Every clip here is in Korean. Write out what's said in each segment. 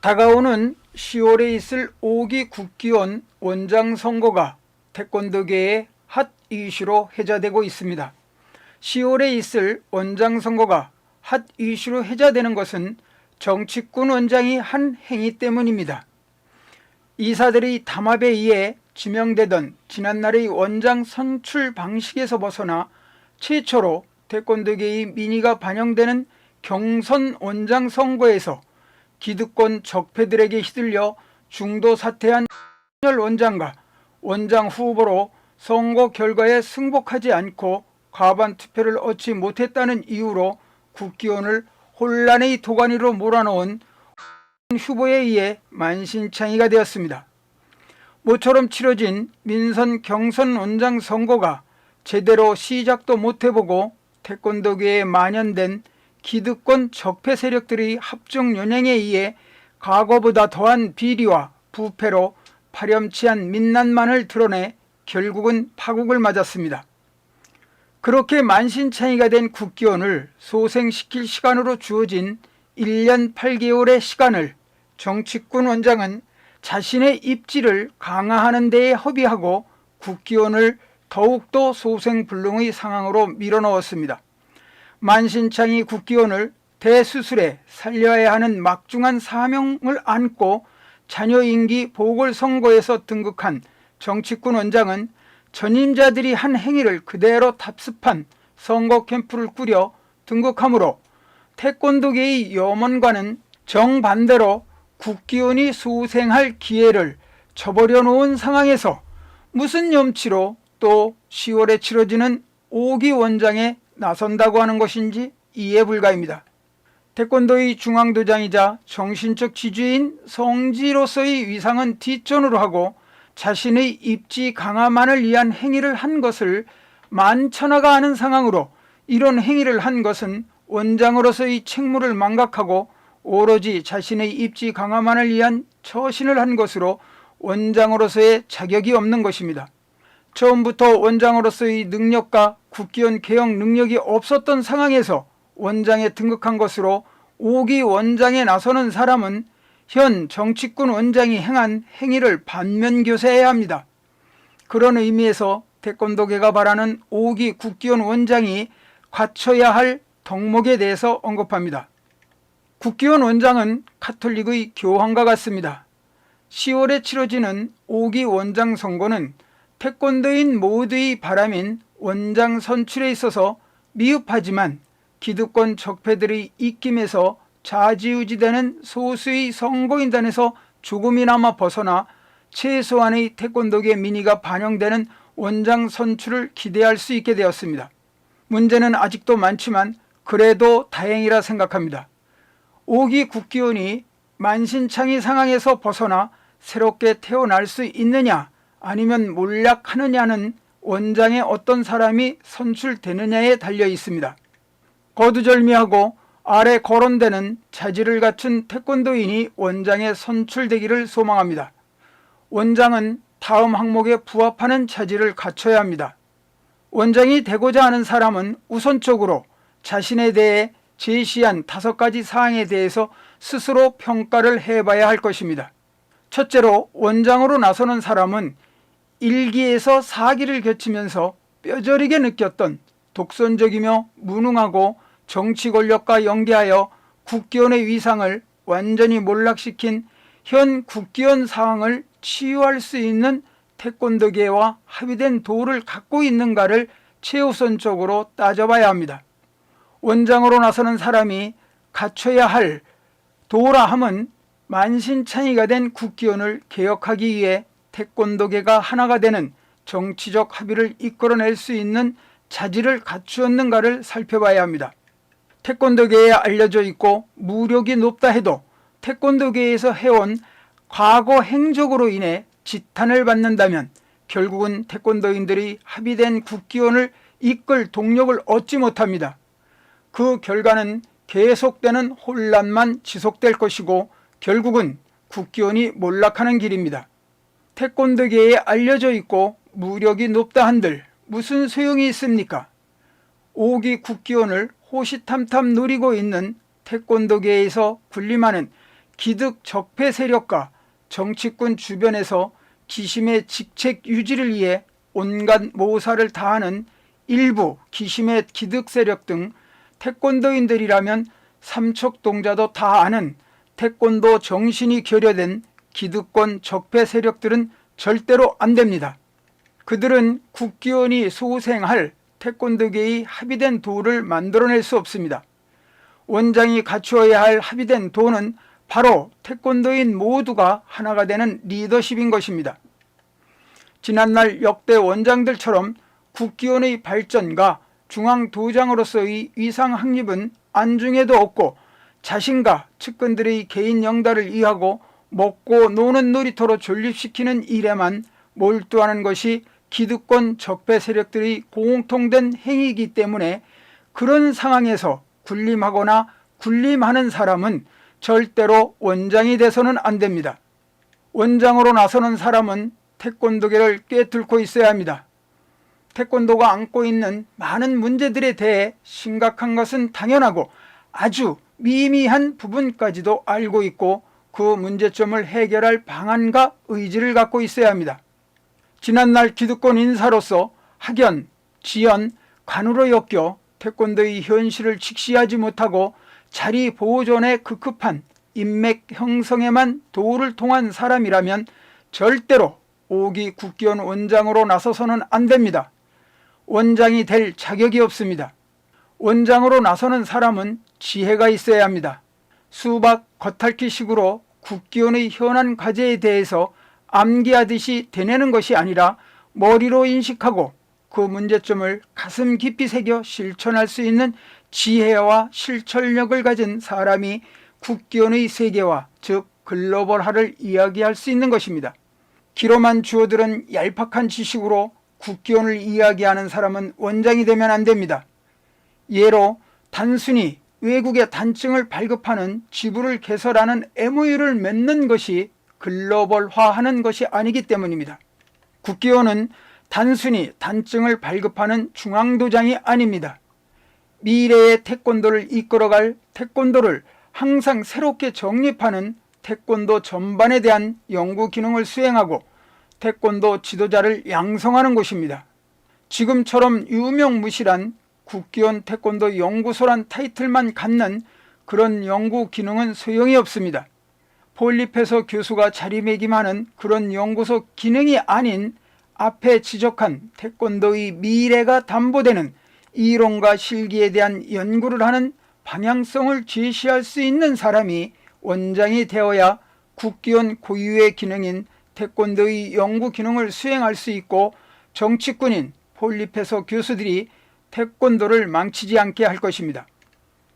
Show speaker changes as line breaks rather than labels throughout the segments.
다가오는 10월에 있을 5기 국기원 원장 선거가 태권도계의 핫 이슈로 회자되고 있습니다. 10월에 있을 원장 선거가 핫 이슈로 회자되는 것은 정치권 원장이 한 행위 때문입니다. 이사들의 담합에 의해 지명되던 지난날의 원장 선출 방식에서 벗어나 최초로 태권도계의 민의가 반영되는 경선 원장 선거에서 기득권 적폐들에게 휘둘려 중도 사퇴한 원장과 원장 후보로 선거 결과에 승복하지 않고 과반 투표를 얻지 못했다는 이유로 국기원을 혼란의 도가니로 몰아넣은 후보에 의해 만신창이가 되었습니다. 모처럼 치러진 민선 경선 원장 선거가 제대로 시작도 못해보고 태권도계에 만연된 기득권 적폐 세력들의 합종 연행에 의해 과거보다 더한 비리와 부패로 파렴치한 민낯만을 드러내 결국은 파국을 맞았습니다. 그렇게 만신창이가 된 국기원을 소생시킬 시간으로 주어진 1년 8개월의 시간을 정치권 원장은 자신의 입지를 강화하는 데에 허비하고 국기원을 더욱더 소생불능의 상황으로 밀어넣었습니다. 만신창이 국기원을 대수술에 살려야 하는 막중한 사명을 안고 자녀 임기 보궐선거에서 등극한 정치권 원장은 전임자들이 한 행위를 그대로 답습한 선거 캠프를 꾸려 등극하므로 태권도계의 염원과는 정반대로 국기원이 소생할 기회를 저버려 놓은 상황에서 무슨 염치로 또 10월에 치러지는 5기 원장에 나선다고 하는 것인지 이해 불가입니다. 태권도의 중앙도장이자 정신적 지주인 성지로서의 위상은 뒷전으로 하고 자신의 입지 강화만을 위한 행위를 한 것을 만천하가 아는 상황으로 이런 행위를 한 것은 원장으로서의 책무를 망각하고 오로지 자신의 입지 강화만을 위한 처신을 한 것으로 원장으로서의 자격이 없는 것입니다. 처음부터 원장으로서의 능력과 국기원 개혁 능력이 없었던 상황에서 원장에 등극한 것으로 5기 원장에 나서는 사람은 현 정치권 원장이 행한 행위를 반면교사해야 합니다. 그런 의미에서 태권도계가 바라는 5기 국기원 원장이 갖춰야 할 덕목에 대해서 언급합니다. 국기원 원장은 카톨릭의 교황과 같습니다. 10월에 치러지는 5기 원장 선거는 태권도인 모두의 바람인 원장 선출에 있어서 미흡하지만 기득권 적폐들의 입김에서 좌지우지되는 소수의 선거인단에서 조금이나마 벗어나 최소한의 태권도계 민의가 반영되는 원장 선출을 기대할 수 있게 되었습니다. 문제는 아직도 많지만 그래도 다행이라 생각합니다. 5기 국기원이 만신창이 상황에서 벗어나 새롭게 태어날 수 있느냐 아니면 몰락하느냐는 원장의 어떤 사람이 선출되느냐에 달려 있습니다. 거두절미하고 아래 거론되는 자질을 갖춘 태권도인이 원장에 선출되기를 소망합니다. 원장은 다음 항목에 부합하는 자질을 갖춰야 합니다. 원장이 되고자 하는 사람은 우선적으로 자신에 대해 제시한 5가지 사항에 대해서 스스로 평가를 해봐야 할 것입니다. 첫째로 원장으로 나서는 사람은 1기에서 4기를 거치면서 뼈저리게 느꼈던 독선적이며 무능하고 정치 권력과 연계하여 국기원의 위상을 완전히 몰락시킨 현 국기원 상황을 치유할 수 있는 태권도계와 합의된 도를 갖고 있는가를 최우선적으로 따져봐야 합니다. 원장으로 나서는 사람이 갖춰야 할 도라 함은 만신창이가 된 국기원을 개혁하기 위해 태권도계가 하나가 되는 정치적 합의를 이끌어낼 수 있는 자질을 갖추었는가를 살펴봐야 합니다. 태권도계에 알려져 있고 무력이 높다 해도 태권도계에서 해온 과거 행적으로 인해 지탄을 받는다면 결국은 태권도인들이 합의된 국기원을 이끌 동력을 얻지 못합니다. 그 결과는 계속되는 혼란만 지속될 것이고 결국은 국기원이 몰락하는 길입니다. 태권도계에 알려져 있고 무력이 높다 한들 무슨 소용이 있습니까? 5기 국기원을 호시탐탐 노리고 있는 태권도계에서 군림하는 기득 적폐 세력과 정치권 주변에서 기심의 직책 유지를 위해 온갖 모사를 다하는 일부 기심의 기득 세력 등 태권도인들이라면 삼척동자도 다 아는 태권도 정신이 결여된 기득권 적폐 세력들은 절대로 안 됩니다. 그들은 국기원이 소생할 태권도계의 합의된 도를 만들어낼 수 없습니다. 원장이 갖추어야 할 합의된 도는 바로 태권도인 모두가 하나가 되는 리더십인 것입니다. 지난날 역대 원장들처럼 국기원의 발전과 중앙도장으로서의 위상 확립은 안중에도 없고 자신과 측근들의 개인 영달을 이하고 먹고 노는 놀이터로 존립시키는 일에만 몰두하는 것이 기득권 적폐 세력들의 공통된 행위이기 때문에 그런 상황에서 군림하거나 군림하는 사람은 절대로 원장이 돼서는 안 됩니다. 원장으로 나서는 사람은 태권도계를 꿰뚫고 있어야 합니다. 태권도가 안고 있는 많은 문제들에 대해 심각한 것은 당연하고 아주 미미한 부분까지도 알고 있고 그 문제점을 해결할 방안과 의지를 갖고 있어야 합니다. 지난날 기득권 인사로서 학연, 지연, 관우로 엮여 태권도의 현실을 직시하지 못하고 자리 보존에 급급한 인맥 형성에만 도를 통한 사람이라면 절대로 5기 국기원 원장으로 나서서는 안 됩니다. 원장이 될 자격이 없습니다. 원장으로 나서는 사람은 지혜가 있어야 합니다. 수박 겉핥기식으로 국기원의 현안 과제에 대해서 암기하듯이 되뇌는 것이 아니라 머리로 인식하고 그 문제점을 가슴 깊이 새겨 실천할 수 있는 지혜와 실천력을 가진 사람이 국기원의 세계화, 즉 글로벌화를 이야기할 수 있는 것입니다. 귀로만 주어들은 얄팍한 지식으로 국기원을 이야기하는 사람은 원장이 되면 안 됩니다. 예로 단순히 외국의 단증을 발급하는 지부를 개설하는 MOU를 맺는 것이 글로벌화하는 것이 아니기 때문입니다. 국기원은 단순히 단증을 발급하는 중앙도장이 아닙니다. 미래의 태권도를 이끌어갈 태권도를 항상 새롭게 정립하는 태권도 전반에 대한 연구 기능을 수행하고 태권도 지도자를 양성하는 곳입니다. 지금처럼 유명무실한 국기원 태권도 연구소란 타이틀만 갖는 그런 연구 기능은 소용이 없습니다. 폴리페서 교수가 자리매김하는 그런 연구소 기능이 아닌 앞에 지적한 태권도의 미래가 담보되는 이론과 실기에 대한 연구를 하는 방향성을 제시할 수 있는 사람이 원장이 되어야 국기원 고유의 기능인 태권도의 연구 기능을 수행할 수 있고 정치꾼인 폴리페서 교수들이 태권도를 망치지 않게 할 것입니다.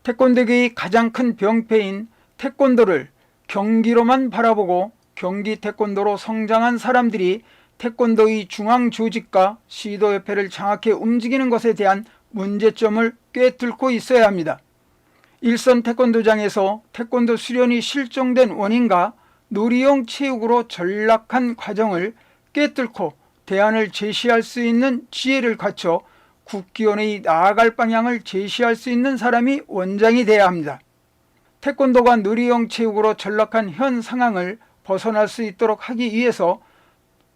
태권도계의 가장 큰 병폐인 태권도를 경기로만 바라보고 경기 태권도로 성장한 사람들이 태권도의 중앙 조직과 시도협회를 장악해 움직이는 것에 대한 문제점을 꿰뚫고 있어야 합니다. 일선 태권도장에서 태권도 수련이 실종된 원인과 놀이용 체육으로 전락한 과정을 꿰뚫고 대안을 제시할 수 있는 지혜를 갖춰 국기원의 나아갈 방향을 제시할 수 있는 사람이 원장이 돼야 합니다. 태권도가 놀이용 체육으로 전락한 현 상황을 벗어날 수 있도록 하기 위해서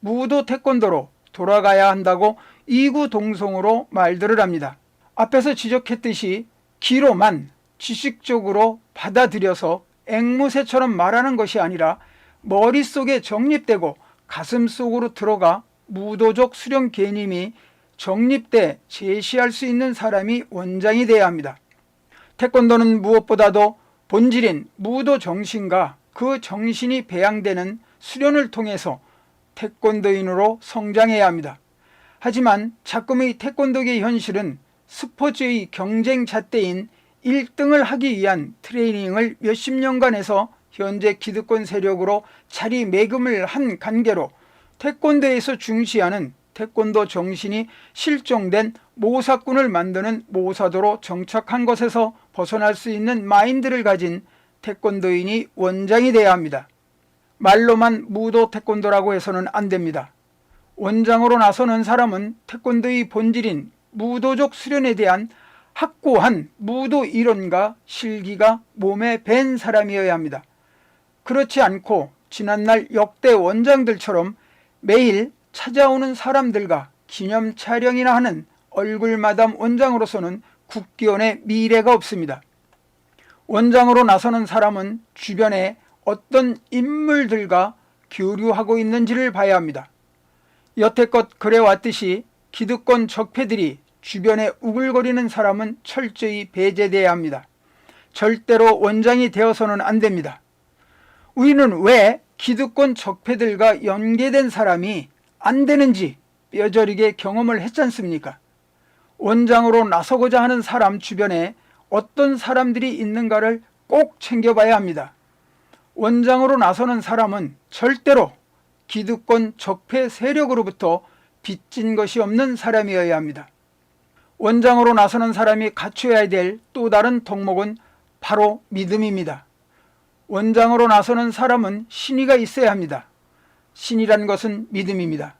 무도 태권도로 돌아가야 한다고 이구동성으로 말들을 합니다. 앞에서 지적했듯이 귀로만 지식적으로 받아들여서 앵무새처럼 말하는 것이 아니라 머릿속에 정립되고 가슴속으로 들어가 무도적 수련 개념이 정립돼 제시할 수 있는 사람이 원장이 돼야 합니다. 태권도는 무엇보다도 본질인 무도 정신과 그 정신이 배양되는 수련을 통해서 태권도인으로 성장해야 합니다. 하지만 작금의 태권도계 현실은 스포츠의 경쟁 잣대인 1등을 하기 위한 트레이닝을 몇십 년간 해서 현재 기득권 세력으로 자리매김을 한 관계로 태권도에서 중시하는 태권도 정신이 실종된 모사꾼을 만드는 모사도로 정착한 것에서 벗어날 수 있는 마인드를 가진 태권도인이 원장이 돼야 합니다. 말로만 무도 태권도라고 해서는 안 됩니다. 원장으로 나서는 사람은 태권도의 본질인 무도적 수련에 대한 확고한 무도 이론과 실기가 몸에 밴 사람이어야 합니다. 그렇지 않고 지난날 역대 원장들처럼 매일 찾아오는 사람들과 기념 촬영이나 하는 얼굴마담 원장으로서는 국기원의 미래가 없습니다. 원장으로 나서는 사람은 주변에 어떤 인물들과 교류하고 있는지를 봐야 합니다. 여태껏 그래왔듯이 기득권 적폐들이 주변에 우글거리는 사람은 철저히 배제돼야 합니다. 절대로 원장이 되어서는 안 됩니다. 우리는 왜 기득권 적폐들과 연계된 사람이 안 되는지 뼈저리게 경험을 했지 않습니까? 원장으로 나서고자 하는 사람 주변에 어떤 사람들이 있는가를 꼭 챙겨봐야 합니다. 원장으로 나서는 사람은 절대로 기득권 적폐 세력으로부터 빚진 것이 없는 사람이어야 합니다. 원장으로 나서는 사람이 갖춰야 될 또 다른 덕목은 바로 믿음입니다. 원장으로 나서는 사람은 신의가 있어야 합니다. 신이란 것은 믿음입니다.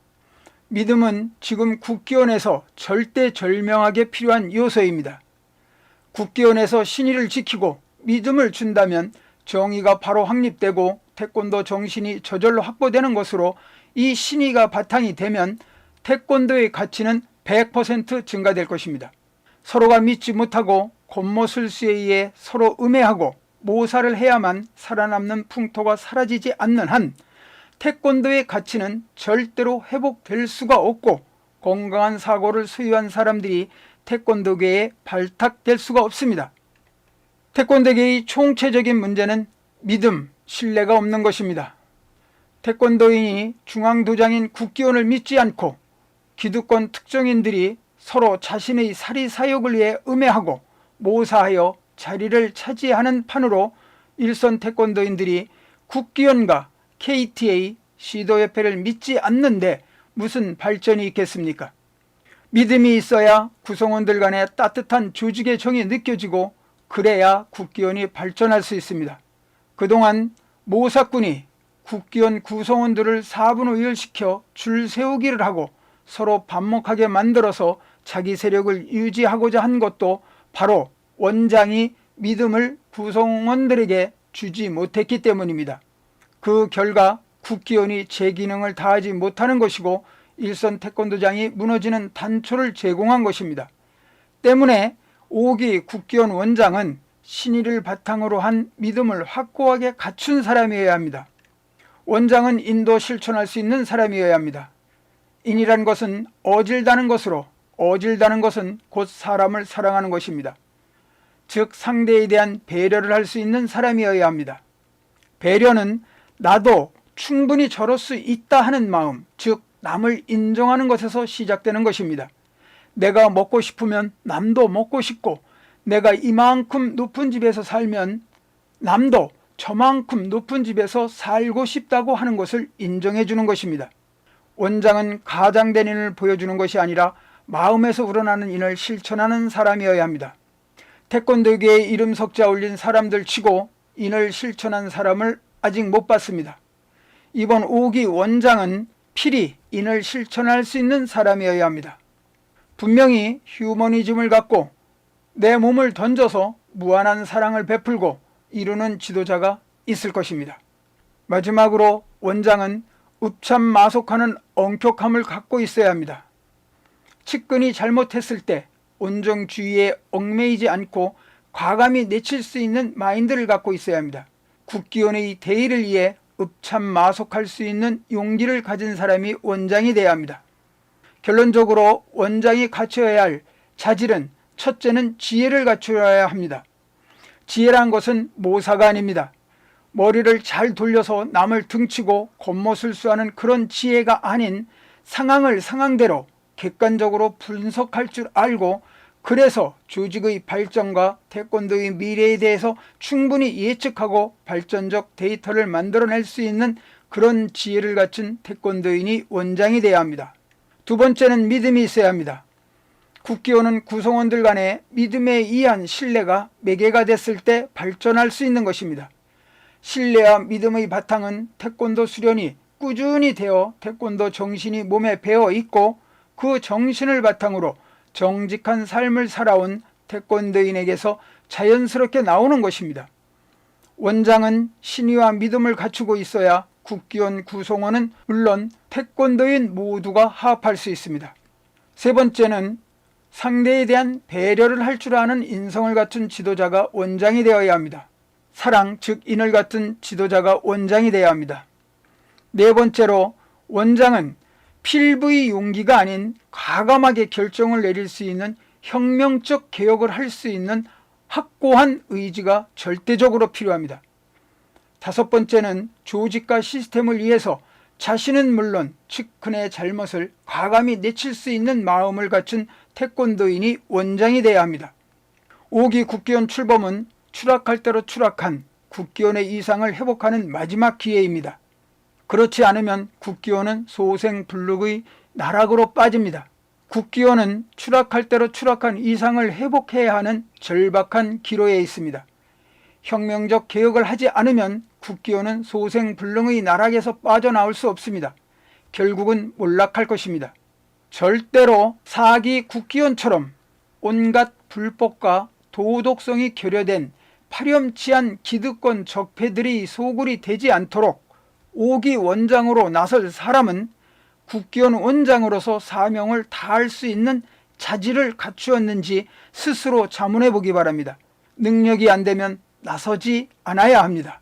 믿음은 지금 국기원에서 절대절명하게 필요한 요소입니다. 국기원에서 신의를 지키고 믿음을 준다면 정의가 바로 확립되고 태권도 정신이 저절로 확보되는 것으로 이 신의가 바탕이 되면 태권도의 가치는 100% 증가될 것입니다. 서로가 믿지 못하고 곤모술수에 의해 서로 음해하고 모사를 해야만 살아남는 풍토가 사라지지 않는 한 태권도의 가치는 절대로 회복될 수가 없고 건강한 사고를 소유한 사람들이 태권도계에 발탁될 수가 없습니다. 태권도계의 총체적인 문제는 믿음, 신뢰가 없는 것입니다. 태권도인이 중앙도장인 국기원을 믿지 않고 기득권 특정인들이 서로 자신의 사리사욕을 위해 음해하고 모사하여 자리를 차지하는 판으로 일선 태권도인들이 국기원과 KTA, 시도협회를 믿지 않는데 무슨 발전이 있겠습니까? 믿음이 있어야 구성원들 간의 따뜻한 조직의 정이 느껴지고 그래야 국기원이 발전할 수 있습니다. 그동안 모사꾼이 국기원 구성원들을 사분오열시켜 줄 세우기를 하고 서로 반목하게 만들어서 자기 세력을 유지하고자 한 것도 바로 원장이 믿음을 구성원들에게 주지 못했기 때문입니다. 그 결과 국기원이 제 기능을 다하지 못하는 것이고 일선 태권도장이 무너지는 단초를 제공한 것입니다. 때문에 5기 국기원 원장은 신의를 바탕으로 한 믿음을 확고하게 갖춘 사람이어야 합니다. 원장은 인도 실천할 수 있는 사람이어야 합니다. 인이란 것은 어질다는 것으로 어질다는 것은 곧 사람을 사랑하는 것입니다. 즉 상대에 대한 배려를 할 수 있는 사람이어야 합니다. 배려는 나도 충분히 저럴 수 있다 하는 마음, 즉 남을 인정하는 것에서 시작되는 것입니다. 내가 먹고 싶으면 남도 먹고 싶고 내가 이만큼 높은 집에서 살면 남도 저만큼 높은 집에서 살고 싶다고 하는 것을 인정해 주는 것입니다. 원장은 가장된 인을 보여주는 것이 아니라 마음에서 우러나는 인을 실천하는 사람이어야 합니다. 태권도계에 이름 석자 올린 사람들 치고 인을 실천한 사람을 아직 못 봤습니다. 이번 5기 원장은 필히 인을 실천할 수 있는 사람이어야 합니다. 분명히 휴머니즘을 갖고 내 몸을 던져서 무한한 사랑을 베풀고 이루는 지도자가 있을 것입니다. 마지막으로 원장은 읍참마속하는 엄격함을 갖고 있어야 합니다. 측근이 잘못했을 때 온정주의에 얽매이지 않고 과감히 내칠 수 있는 마인드를 갖고 있어야 합니다. 국기원의 대의를 위해 읍참마속할 수 있는 용기를 가진 사람이 원장이 되어야 합니다. 결론적으로 원장이 갖춰야 할 자질은 첫째는 지혜를 갖춰야 합니다. 지혜란 것은 모사가 아닙니다. 머리를 잘 돌려서 남을 등치고 겉모술수하는 그런 지혜가 아닌 상황을 상황대로 객관적으로 분석할 줄 알고 그래서 조직의 발전과 태권도의 미래에 대해서 충분히 예측하고 발전적 데이터를 만들어낼 수 있는 그런 지혜를 갖춘 태권도인이 원장이 되어야 합니다. 두 번째는 믿음이 있어야 합니다. 국기원은 구성원들 간의 믿음에 의한 신뢰가 매개가 됐을 때 발전할 수 있는 것입니다. 신뢰와 믿음의 바탕은 태권도 수련이 꾸준히 되어 태권도 정신이 몸에 배어 있고 그 정신을 바탕으로 정직한 삶을 살아온 태권도인에게서 자연스럽게 나오는 것입니다. 원장은 신의와 믿음을 갖추고 있어야 국기원 구성원은 물론 태권도인 모두가 합할 수 있습니다. 세 번째는 상대에 대한 배려를 할 줄 아는 인성을 갖춘 지도자가 원장이 되어야 합니다. 사랑, 즉 인을 갖춘 지도자가 원장이 되어야 합니다. 네 번째로 원장은 필부의 용기가 아닌 과감하게 결정을 내릴 수 있는 혁명적 개혁을 할 수 있는 확고한 의지가 절대적으로 필요합니다. 다섯 번째는 조직과 시스템을 위해서 자신은 물론 측근의 잘못을 과감히 내칠 수 있는 마음을 갖춘 태권도인이 원장이 되어야 합니다. 5기 국기원 출범은 추락할 대로 추락한 국기원의 이상을 회복하는 마지막 기회입니다. 그렇지 않으면 국기원은 소생불룩의 나락으로 빠집니다. 국기원은 추락할 대로 추락한 이상을 회복해야 하는 절박한 기로에 있습니다. 혁명적 개혁을 하지 않으면 국기원은 소생불능의 나락에서 빠져나올 수 없습니다. 결국은 몰락할 것입니다. 절대로 4기 국기원처럼 온갖 불법과 도덕성이 결여된 파렴치한 기득권 적폐들이 소굴이 되지 않도록 5기 원장으로 나설 사람은 국기원 원장으로서 사명을 다할 수 있는 자질을 갖추었는지 스스로 자문해 보기 바랍니다. 능력이 안 되면 나서지 않아야 합니다.